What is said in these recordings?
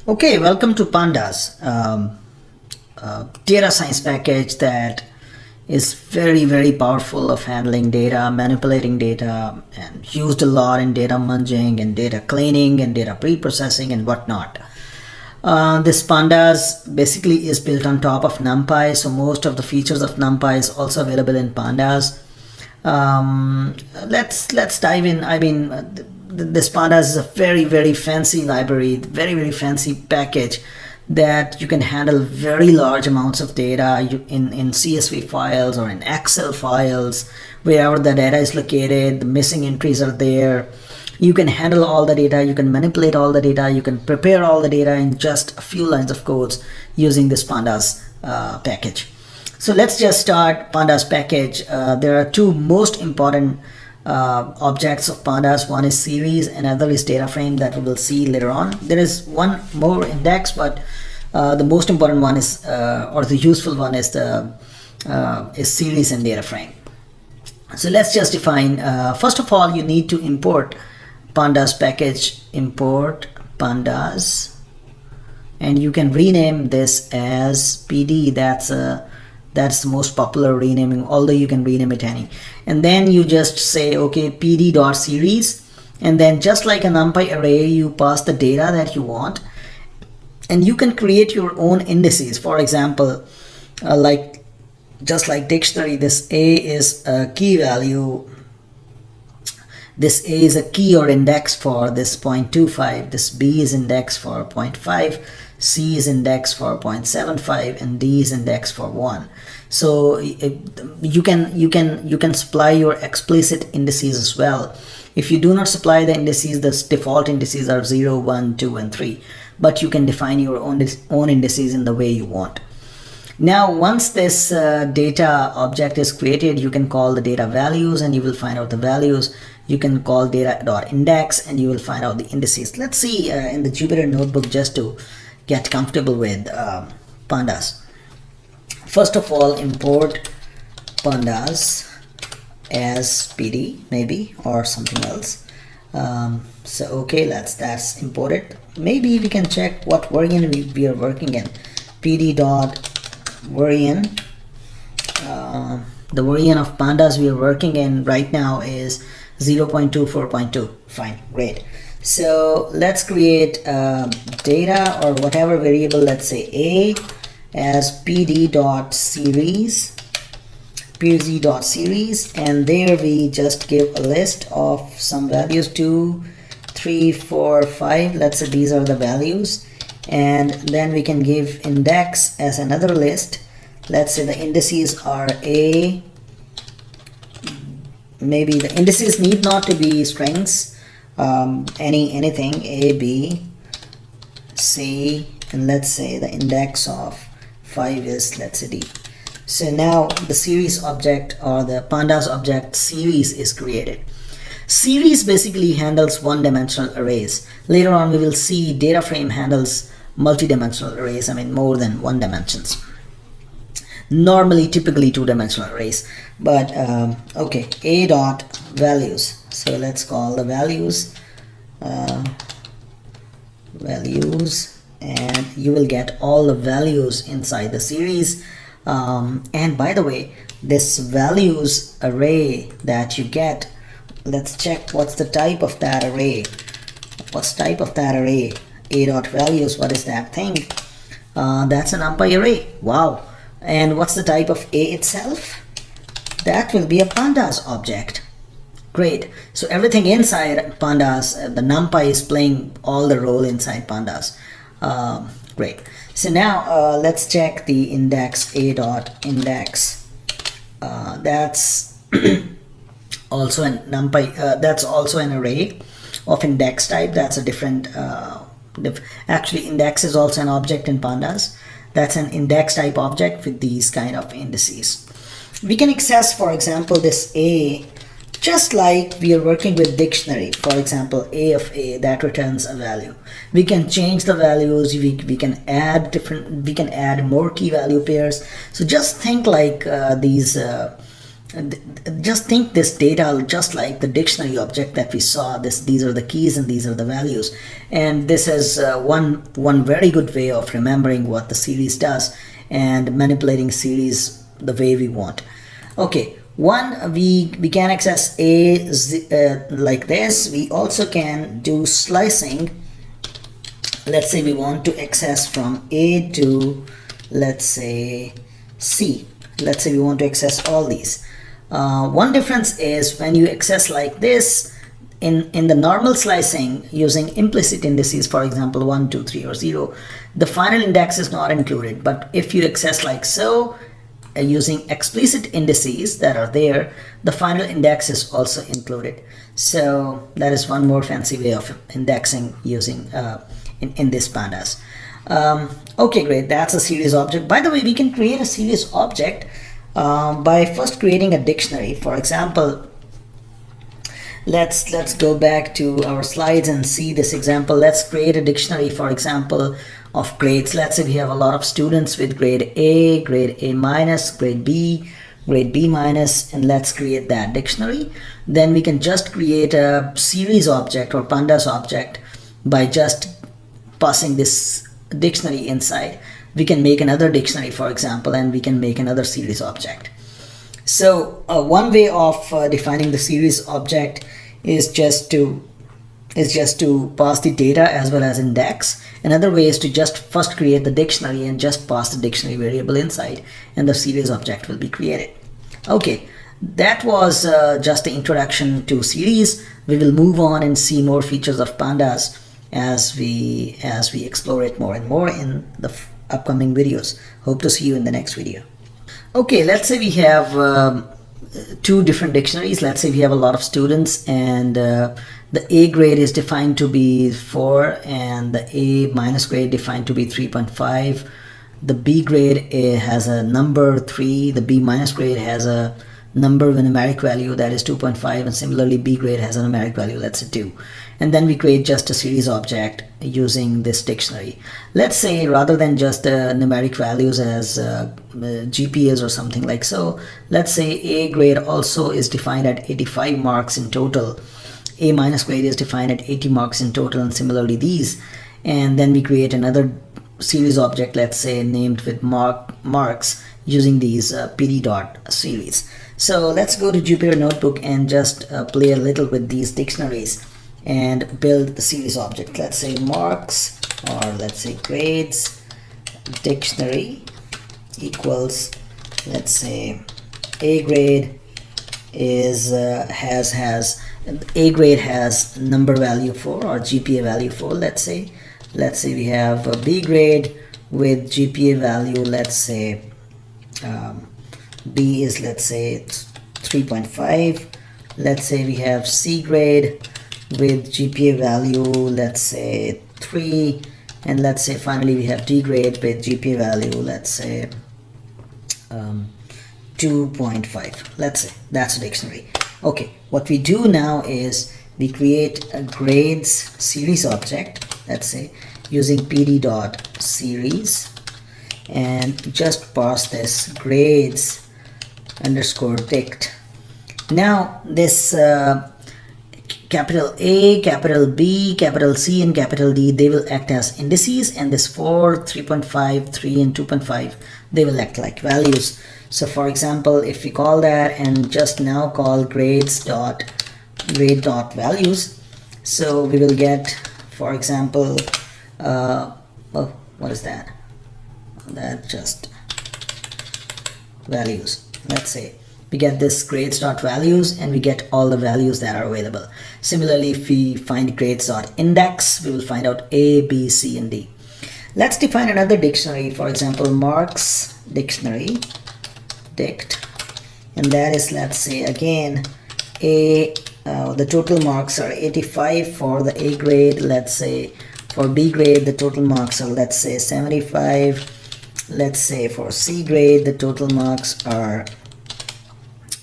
Okay, welcome to Pandas, data science package that is very powerful of handling data, manipulating data, and used a lot in data munging and data cleaning and data pre-processing and whatnot. This Pandas basically is built on top of NumPy, so most of the features of NumPy is also available in Pandas. Let's dive in. I mean, this Pandas is a very fancy library, very fancy package that you can handle very large amounts of data in CSV files or in Excel files, wherever the data is located. The missing entries are there. You can handle all the data, you can manipulate all the data, you can prepare all the data in just a few lines of codes using this Pandas package. So let's just start Pandas package. There are two most important objects of Pandas. One is series, another is data frame that we will see later on. There is one more index, but the most important one is, or the useful one is the series and data frame. So let's just define, first of all, you need to import Pandas package, import Pandas, and you can rename this as PD. That's the most popular renaming, although you can rename it any. And then you just say, okay, pd.series, and then just like a NumPy array, you pass the data that you want, and you can create your own indices. For example, just like dictionary, this A is a key value. This A is a key or index for this 0.25. This B is index for 0.5. C is index for 0.75, and D is index for 1. So you can supply your explicit indices as well. If you do not supply the indices, the default indices are 0, 1, 2, and 3. But you can define your own indices in the way you want. Now, once this data object is created, you can call the data values, and you will find out the values. You can call data.index, and you will find out the indices. Let's see in the Jupyter notebook, just to get comfortable with Pandas. First of all, import Pandas as PD, maybe, or something else. So okay, that's imported. Maybe we can check what version we are working in. pd.version. The version of Pandas we are working in right now is 0.24.2. Fine, great. So let's create data or whatever variable, let's say A, as pd.series, and there we just give a list of some values, 2, 3, 4, 5. Let's say these are the values, and then we can give index as another list. Let's say the indices are A. Maybe the indices need not to be strings. Anything A, B, C, and let's say the index of 5 is, let's say, D. So now the series object, or the Pandas object series, is created. Series basically handles one-dimensional arrays. Later on we will see data frame handles multi-dimensional arrays, I mean more than one dimensions. Normally, typically two-dimensional arrays, but okay, A dot values. So let's call the values and you will get all the values inside the series. And by the way, this values array that you get, let's check what's the type of that array. What's type of that array? A dot values, what is that thing? That's an NumPy array. Wow. And what's the type of A itself? That will be a Pandas object. Great. So everything inside Pandas, the NumPy is playing all the role inside Pandas. Great. So now let's check the index, A dot index. That's also an NumPy. That's also an array of index type. That's a different. Actually, index is also an object in Pandas. That's an index type object with these kind of indices. We can access, for example, this A, just like we are working with dictionary. For example, A of A, that returns a value. We can change the values. We can add different. We can add more key value pairs. So just think like these just think this data just like the dictionary object that we saw. These are the keys and these are the values, and this is one very good way of remembering what the series does and manipulating series the way we want. Okay, we can access like this. We also can do slicing. Let's say we want to access from A to, let's say, C. Let's say we want to access all these. One difference is when you access like this, in the normal slicing using implicit indices, for example 1, 2, 3 or 0, the final index is not included. But if you access like so, using explicit indices that are there, the final index is also included. So that is one more fancy way of indexing using in this pandas. Okay, great. That's a series object. By the way, we can create a series object by first creating a dictionary. For example, let's go back to our slides and see this example. Let's create a dictionary, for example, of grades. Let's say we have a lot of students with grade A minus, grade B minus, and let's create that dictionary. Then we can just create a series object or pandas object by just passing this dictionary inside. We can make another dictionary, for example, and we can make another series object. So one way of defining the series object is just to pass the data as well as index. Another way is to just first create the dictionary and just pass the dictionary variable inside, and the series object will be created. Okay, that was just the introduction to series. We will move on and see more features of pandas as we explore it more and more in the upcoming videos. Hope to see you in the next video. Okay, let's say we have two different dictionaries. Let's say we have a lot of students, and the A grade is defined to be 4 and the A minus grade defined to be 3.5. The B grade has a number 3. The B minus grade has a number with a numeric value that is 2.5, and similarly B grade has a numeric value, let's say 2. And then we create just a series object using this dictionary. Let's say rather than just numeric values as GPAs or something like so, let's say A grade also is defined at 85 marks in total. A minus grade is defined at 80 marks in total, and similarly these. And then we create another series object, let's say named with marks, using these pd.series. So let's go to Jupyter Notebook and just play a little with these dictionaries and build the series object. Let's say marks, or let's say grades dictionary equals, let's say A grade is has A grade has number value 4 or GPA value 4. Let's say we have a B grade with GPA value, let's say B is, let's say 3.5. Let's say we have C grade with GPA value, let's say 3, and let's say finally we have D grade with GPA value, let's say 2.5. let's say that's a dictionary. Okay, what we do now is we create a grades series object, let's say using pd.series, and just pass this grades underscore dict. Now this capital A, capital B, capital C, and capital D, they will act as indices, and this 4, 3.5, 3, and 2.5, they will act like values. So for example, if we call that and just now call grades dot grade dot values, so we will get, for example, oh, what is that? That just values. Let's say we get this grades dot values, and we get all the values that are available. Similarly, if we find grades dot index, we will find out A, B, C, and D. Let's define another dictionary, for example marks dictionary dict, and that is, let's say again the total marks are 85 for the A grade. Let's say for B grade the total marks are, let's say 75. Let's say for C grade the total marks are,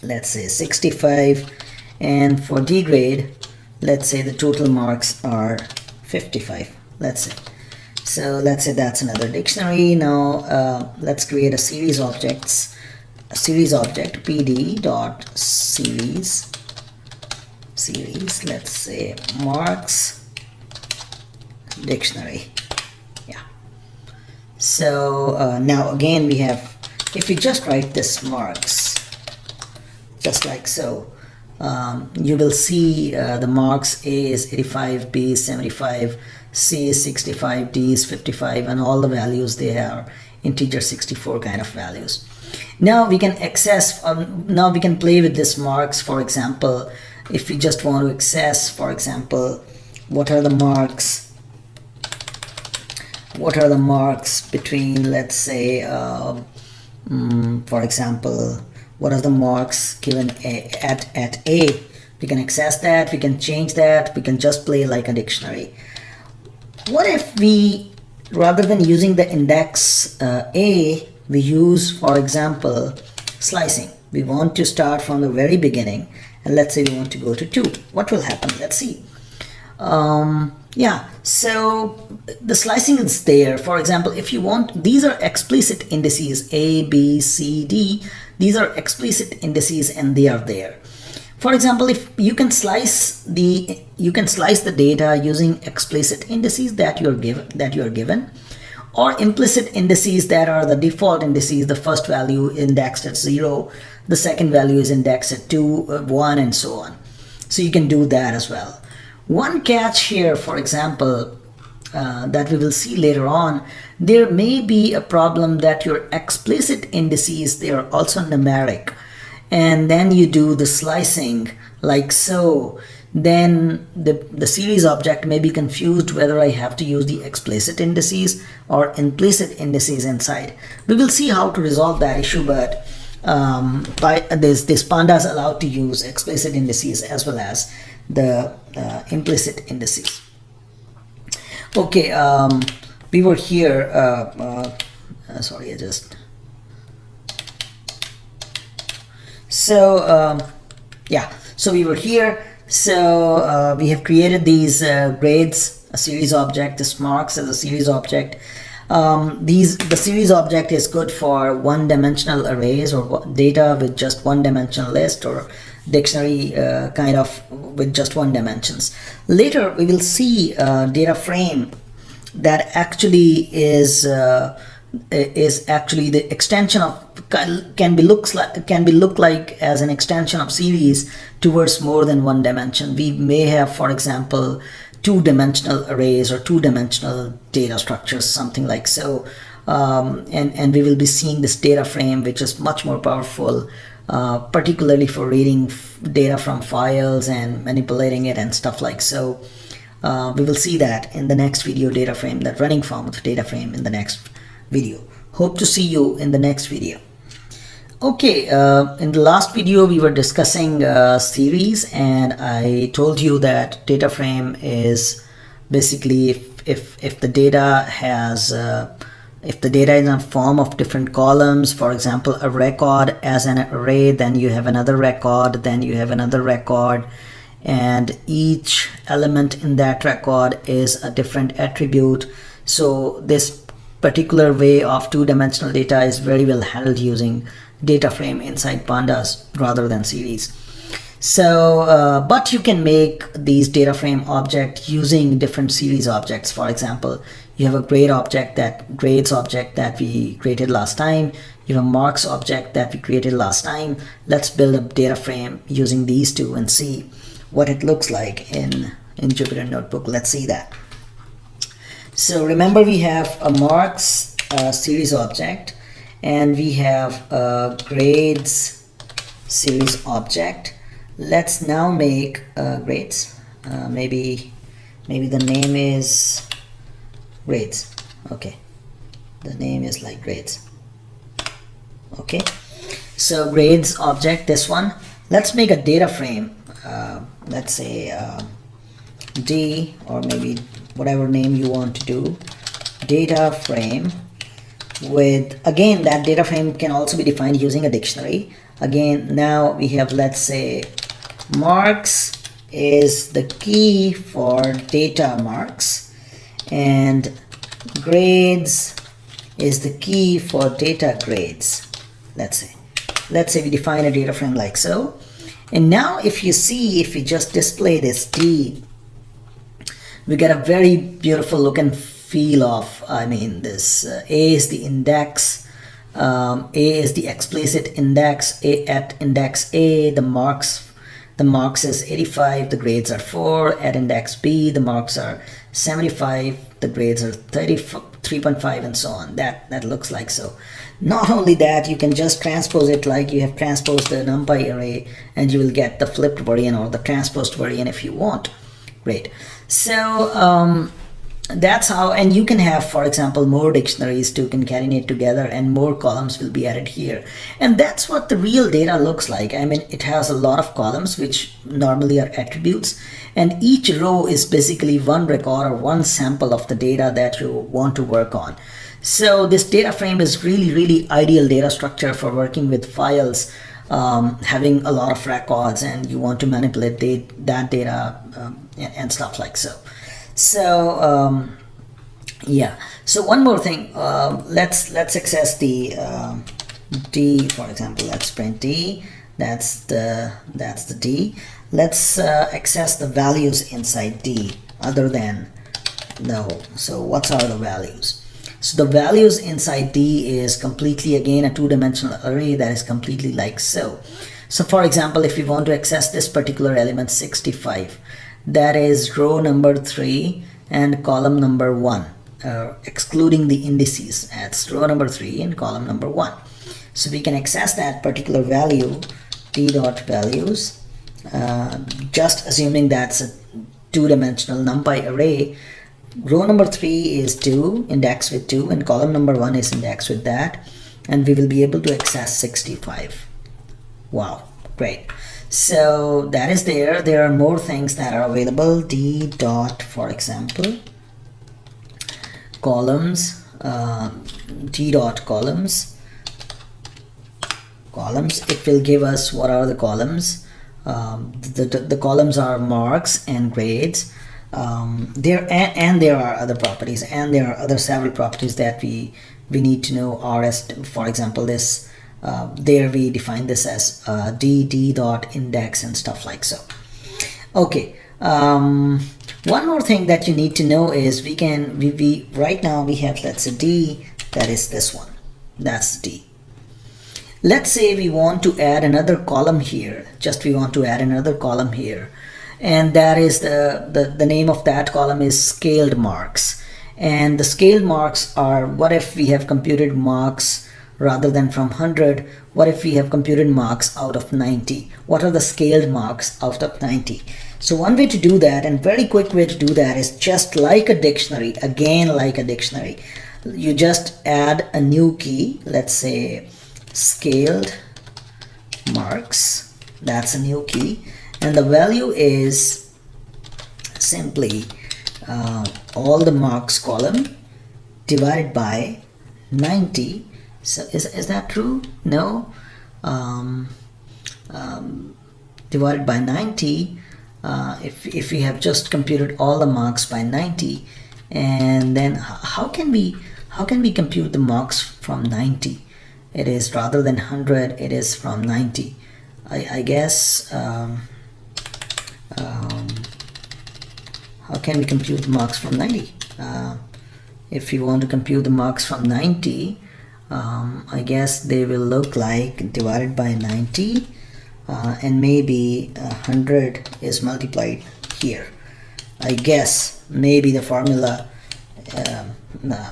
let's say 65, and for D grade, let's say the total marks are 55, let's say. So let's say that's another dictionary. Now let's create a series objects series object pd dot series, let's say marks dictionary. Yeah. So now again we have, if we just write this marks just like so, you will see the marks A is 85, B is 75, C is 65, D is 55, and all the values, they are integer 64 kind of values. Now we can access, now we can play with this marks. For example, if we just want to access, for example, what are the marks between, let's say, for example, what are the marks given at A? We can access that, we can change that, we can just play like a dictionary. What if we, rather than using the index A, we use, for example, slicing? We want to start from the very beginning, and let's say we want to go to 2. What will happen? Let's see. Yeah, so the slicing is there. For example, if you want, these are explicit indices, A, B, C, D. These are explicit indices and they are there. For example, if you can slice the data using explicit indices that you are given, or implicit indices that are the default indices. The first value indexed at 0, the second value is indexed at 2, 1, and so on. So you can do that as well. One catch here, for example, that we will see later on, there may be a problem that your explicit indices, they are also numeric, and then you do the slicing like so, then the series object may be confused whether I have to use the explicit indices or implicit indices inside. We will see how to resolve that issue, but by this pandas allowed to use explicit indices as well as the implicit indices. Okay, we were here, sorry, I just, so yeah, so we were here. So we have created these grades, a series object, this marks as a series object. The series object is good for one-dimensional arrays or data with just one-dimensional list, or dictionary kind of with just one dimensions. Later we will see data frame that actually is actually the extension of, can be looked like as an extension of series towards more than one dimension. We may have, for example, two-dimensional arrays or two-dimensional data structures, something like so, and we will be seeing this data frame, which is much more powerful, particularly for reading data from files and manipulating it and stuff like so. We will see that in the next video, data frame, that running form of data frame in the next video. Hope to see you in the next video. Okay, in the last video we were discussing series, and I told you that data frame is basically if the data has if the data is in a form of different columns, for example a record as an array, then you have another record, then you have another record, and each element in that record is a different attribute. So this particular way of two-dimensional data is very well handled using data frame inside pandas rather than series. So but you can make these data frame object using different series objects. For example, you have a grade object, that grades object that we created last time. You have a marks object that we created last time. Let's build a data frame using these two and see what it looks like in Jupyter Notebook. Let's see that. So remember, we have a marks series object, and we have a grades series object. Let's now make grades. Maybe the name is grades. Okay, the name is like grades. Okay, so grades object, this one. Let's make a data frame. Let's say D, or maybe whatever name you want to do, data frame with, again, that data frame can also be defined using a dictionary. Again, now we have, let's say, marks is the key for data marks, and grades is the key for data grades, let's say. let's say we define a data frame like so. And now if you see, if we just display this D, we get a very beautiful look and feel of, I mean, this A is the index, A is the explicit index, at index A, the marks is 85, the grades are 4. At index B, the marks are 75, the grades are 3.5, and so on. That looks like so. Not only that, you can just transpose it like you have transposed the NumPy array, and you will get the flipped variant or the transposed variant if you want. Great. So that's how, and you can have, for example, more dictionaries to concatenate together, and more columns will be added here. And that's what the real data looks like. I mean, it has a lot of columns, which normally are attributes, and each row is basically one record or one sample of the data that you want to work on. So this data frame is really ideal data structure for working with files, having a lot of records, and you want to manipulate that data and stuff like so. So yeah, so one more thing, let's access the D, for example. Let's print D. That's the D. Let's access the values inside D other than no. So what are the values? So the values inside D is completely, again, a two-dimensional array that is completely like so. So for example, if you want to access this particular element 65, that is row number 3 and column number 1, excluding the indices. That's row number 3 and column number 1. So we can access that particular value, d.values, just assuming that's a two-dimensional NumPy array. Row number 3 is 2, indexed with 2, and column number 1 is indexed with that, and we will be able to access 65. Wow, great. So that is there. There are more things that are available. D dot, for example, columns, D dot columns. It will give us what are the columns. The columns are marks and grades. There are other properties, and there are other several properties that we need to know. RS, for example, this there we define this as d dot index and stuff like so. Okay, one more thing that you need to know is we right now we have, let's say, D, that is this one, that's D. Let's say we want to add another column here, and that is the name of that column is scaled marks. And the scaled marks are, what if we have computed marks rather than from 100, what if we have computed marks out of 90? What are the scaled marks out of 90? So one way to do that, and very quick way to do that, is just like a dictionary, again like a dictionary. You just add a new key, let's say scaled marks, that's a new key, and the value is simply all the marks column divided by 90. So is that true? No. Divided by 90, if we have just computed all the marks by 90, and then how can we compute the marks from 90? It is, rather than 100, it is from 90. I guess how can we compute the marks from 90? If you want to compute the marks from 90, I guess they will look like divided by 90, and maybe 100 is multiplied here. I guess maybe the formula,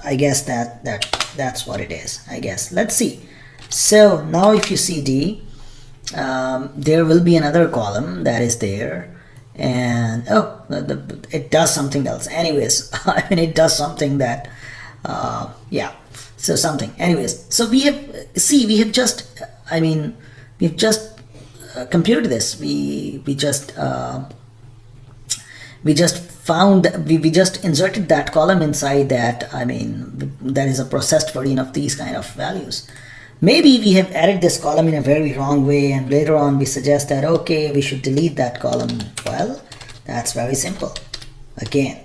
I guess that's what it is, I guess. Let's see. So now if you see D, there will be another column that is there, and it does something else. Anyways, I mean, it does something that yeah, so something. Anyways, so we have just computed this. We just inserted that column inside that. I mean, that is a processed version of these kind of values. Maybe we have added this column in a very wrong way, and later on we suggest that, okay, we should delete that column. Well, that's very simple. Again,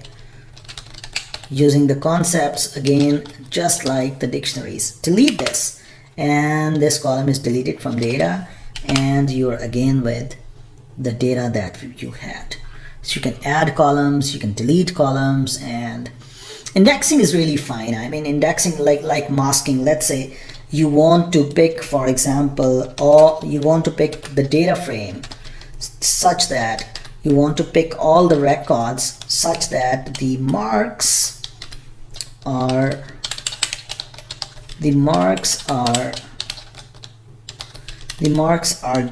using the concepts, again, just like the dictionaries. Delete this, and this column is deleted from data, and you're again with the data that you had. So you can add columns, you can delete columns, and indexing is really fine. I mean, indexing like masking. Let's say you want to pick, for example, or you want to pick the data frame such that you want to pick all the records such that the marks are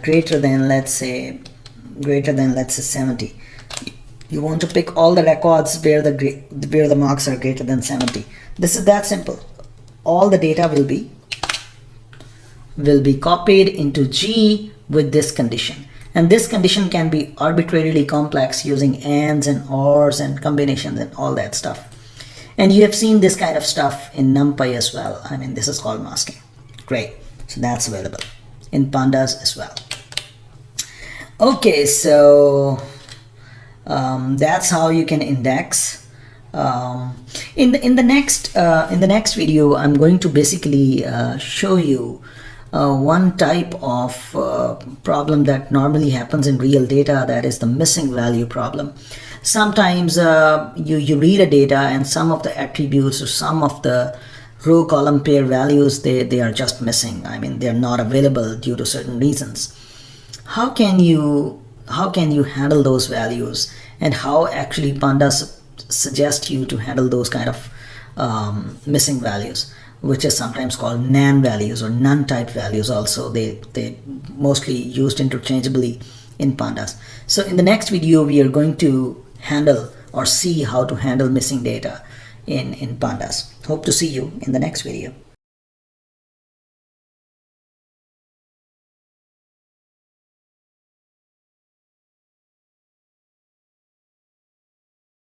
greater than, let's say 70. You want to pick all the records where the marks are greater than 70. This is that simple. All the data will be copied into G with this condition, and this condition can be arbitrarily complex using ands and ors and combinations and all that stuff. And you have seen this kind of stuff in NumPy as well. I mean, this is called masking. Great. So that's available in pandas as well. Okay, so that's how you can index. In the next video, I'm going to basically show you one type of problem that normally happens in real data, that is the missing value problem. Sometimes you read a data and some of the attributes or some of the row column pair values, they are just missing. I mean, they're not available due to certain reasons. How can you handle those values, and how actually pandas suggest you to handle those kind of missing values, which is sometimes called NaN values or none type values also. They mostly used interchangeably in pandas. So in the next video, we are going to handle or see how to handle missing data in pandas. Hope to see you in the next video.